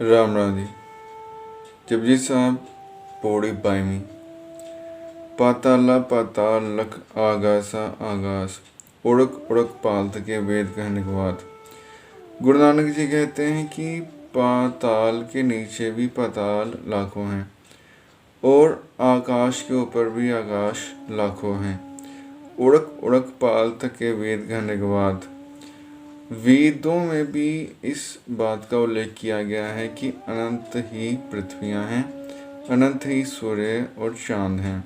राम राम जी। जपजी साहब पौड़ी पायमी। पाताला पाताल लख आगासा आगास, उड़क उड़क पालत के वेद कहने के बाद गुरु नानक जी कहते हैं कि पाताल के नीचे भी पाताल लाखों हैं और आकाश के ऊपर भी आकाश लाखों हैं। उड़क उड़क पालत के वेद कहने के बाद वेदों में भी इस बात का उल्लेख किया गया है कि अनंत ही पृथ्वियां हैं, अनंत ही सूर्य और चांद हैं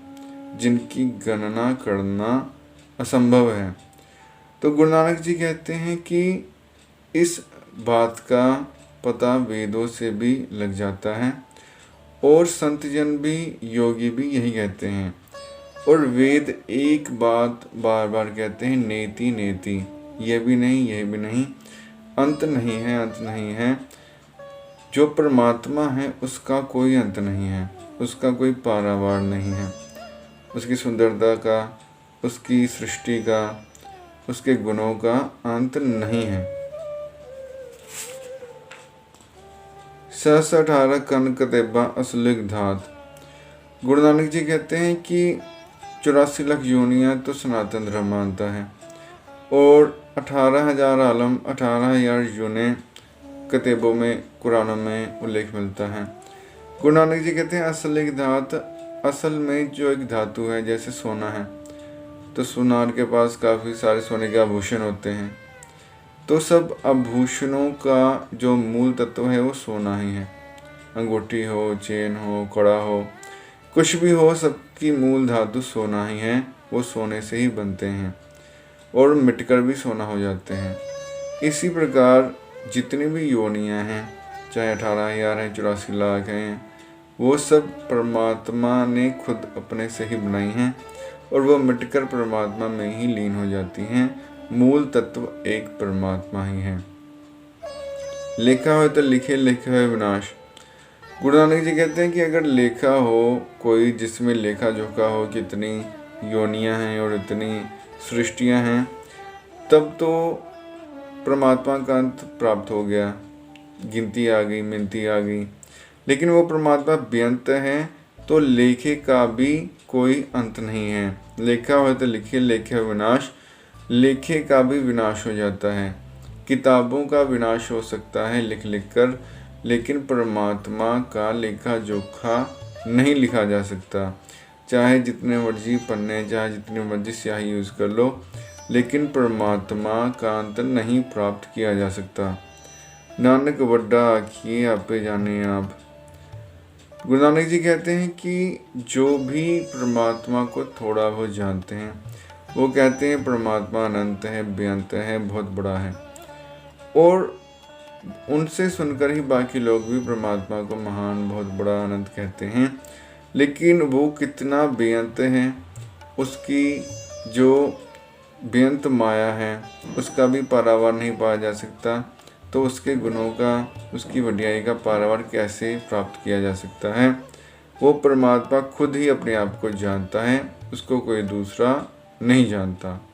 जिनकी गणना करना असंभव है। तो गुरु नानक जी कहते हैं कि इस बात का पता वेदों से भी लग जाता है और संत जन भी, योगी भी यही कहते हैं। और वेद एक बात बार बार कहते हैं, नेति नेति, यह भी नहीं, यह भी नहीं, अंत नहीं है, अंत नहीं है। जो परमात्मा है उसका कोई अंत नहीं है, उसका कोई पारावार नहीं है। उसकी सुंदरता का, उसकी सृष्टि का, उसके गुणों का अंत नहीं है। 18 कन कतेबा असलिक धात। गुरु नानक जी कहते हैं कि 84 लाख योनियां तो सनातन धर्म मानता है और 18,000 आलम, 18,000 यूने कतेबों में, कुरानों में उल्लेख मिलता है। गुरु नानक जी कहते हैं असल एक धात, असल में जो एक धातु है, जैसे सोना है तो सुनार के पास काफ़ी सारे सोने के आभूषण होते हैं, तो सब आभूषणों का जो मूल तत्व है वो सोना ही है। अंगूठी हो, चेन हो, कड़ा हो, कुछ भी हो, सबकी मूल धातु सोना ही है। वो सोने से ही बनते हैं और मिटकर भी सोना हो जाते हैं। इसी प्रकार जितनी भी योनियां हैं, चाहे 18,000 हैं, 84 लाख हैं, वो सब परमात्मा ने खुद अपने से ही बनाई हैं और वो मिटकर परमात्मा में ही लीन हो जाती हैं। मूल तत्व एक परमात्मा ही है। लेखा हो तो लिखे, लिखे हुए विनाश। गुरु नानक जी कहते हैं कि अगर लेखा हो कोई, जिसमें लेखा जोखा हो कितनी योनियां हैं और इतनी सृष्टियां हैं, तब तो परमात्मा का अंत प्राप्त हो गया, गिनती आ गई, मिनती आ गई। लेकिन वो परमात्मा बेअंत है, तो लेखे का भी कोई अंत नहीं है। लेखा हो तो लिखे, लेखे विनाश, लेखे का भी विनाश हो जाता है। किताबों का विनाश हो सकता है लिख लिख कर, लेकिन परमात्मा का लेखा जोखा नहीं लिखा जा सकता। चाहे जितने मर्जी पन्ने, चाहे जितनी मर्जी स्याही यूज़ कर लो, लेकिन परमात्मा का अंत नहीं प्राप्त किया जा सकता। नानक वड्डा आखिए आपे जाने आप। गुरु नानक जी कहते हैं कि जो भी परमात्मा को थोड़ा बहुत जानते हैं, वो कहते हैं परमात्मा अनंत है, बेअंत है, बहुत बड़ा है। और उनसे सुनकर ही बाकी लोग भी परमात्मा को महान, बहुत बड़ा, अनंत कहते हैं। लेकिन वो कितना बेअंत है, उसकी जो बेअंत माया है उसका भी पारावार नहीं पाया जा सकता। तो उसके गुणों का, उसकी वड्याई का पारावार कैसे प्राप्त किया जा सकता है? वो परमात्मा खुद ही अपने आप को जानता है, उसको कोई दूसरा नहीं जानता।